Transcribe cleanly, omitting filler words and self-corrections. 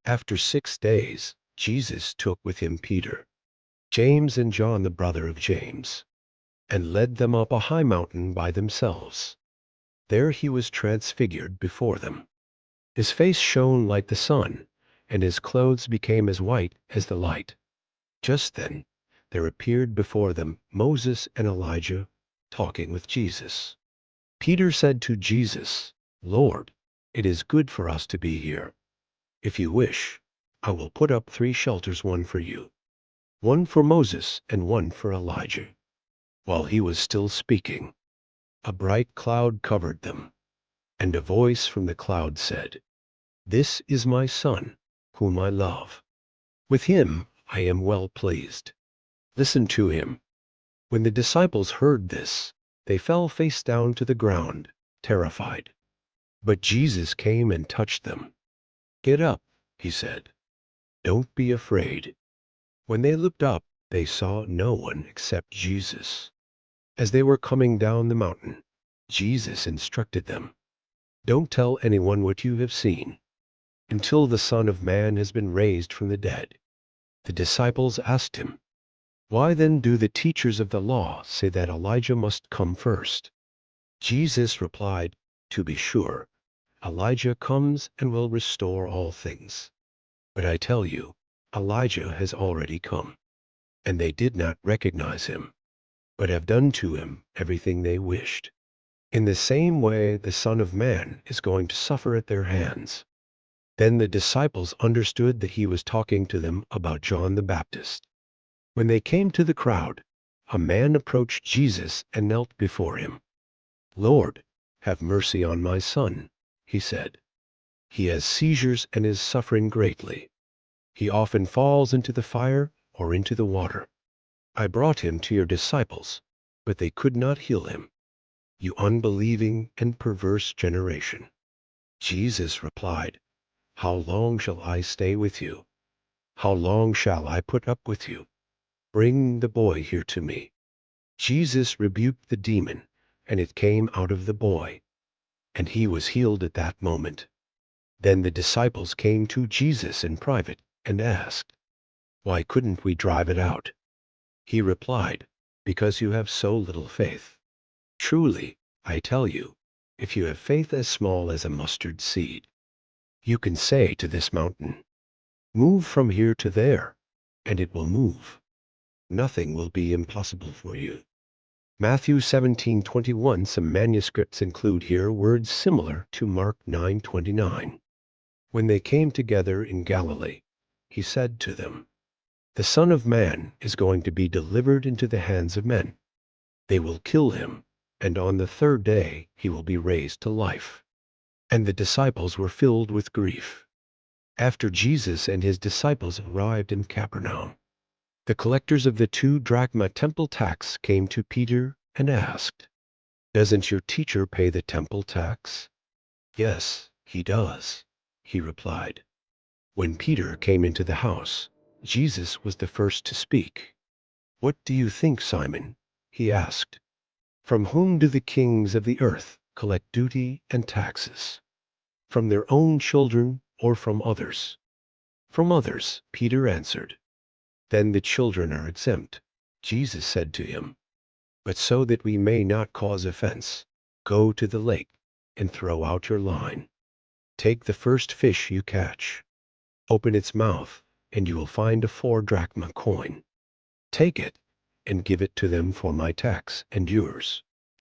After 6 days, Jesus took with him Peter, James and John the brother of James, and led them up a high mountain by themselves. There he was transfigured before them. His face shone like the sun, and his clothes became as white as the light. Just then there appeared before them Moses and Elijah talking with Jesus. Peter said to Jesus, "Lord, it is good for us to be here. If you wish, I will put up 3 shelters, one for you, one for Moses, and one for Elijah." While he was still speaking, a bright cloud covered them, and a voice from the cloud said, "This is my Son, whom I love. With him I am well pleased. Listen to him." When the disciples heard this, they fell face down to the ground, terrified. But Jesus came and touched them. "Get up," he said. "Don't be afraid." When they looked up, they saw no one except Jesus. As they were coming down the mountain, Jesus instructed them, "Don't tell anyone what you have seen, until the Son of Man has been raised from the dead." The disciples asked him, "Why then do the teachers of the law say that Elijah must come first?" Jesus replied, "To be sure, Elijah comes and will restore all things. But I tell you, Elijah has already come, and they did not recognize him, but have done to him everything they wished. In the same way the Son of Man is going to suffer at their hands." Then the disciples understood that he was talking to them about John the Baptist. When they came to the crowd, a man approached Jesus and knelt before him. "Lord, have mercy on my son," he said. "He has seizures and is suffering greatly. He often falls into the fire or into the water. I brought him to your disciples, but they could not heal him. You unbelieving and perverse generation." Jesus replied, "How long shall I stay with you? How long shall I put up with you? Bring the boy here to me." Jesus rebuked the demon, and it came out of the boy, and he was healed at that moment. Then the disciples came to Jesus in private and asked, "Why couldn't we drive it out?" He replied, "Because you have so little faith. Truly, I tell you, if you have faith as small as a mustard seed, you can say to this mountain, 'Move from here to there,' and it will move. Nothing will be impossible for you." Matthew 17:21. Some manuscripts include here words similar to Mark 9:29. When they came together in Galilee, he said to them, "The Son of Man is going to be delivered into the hands of men. They will kill him, and on the 3rd day he will be raised to life." And the disciples were filled with grief. After Jesus and his disciples arrived in Capernaum, the collectors of the 2 drachma temple tax came to Peter and asked, "Doesn't your teacher pay the temple tax?" "Yes, he does," he replied. When Peter came into the house, Jesus was the first to speak. "What do you think, Simon?" he asked. "From whom do the kings of the earth collect duty and taxes? From their own children or from others?" "From others," Peter answered. "Then the children are exempt." Jesus said to him, "But so that we may not cause offense, go to the lake and throw out your line. Take the first fish you catch. Open its mouth, and you will find a 4 drachma coin. Take it and give it to them for my tax and yours."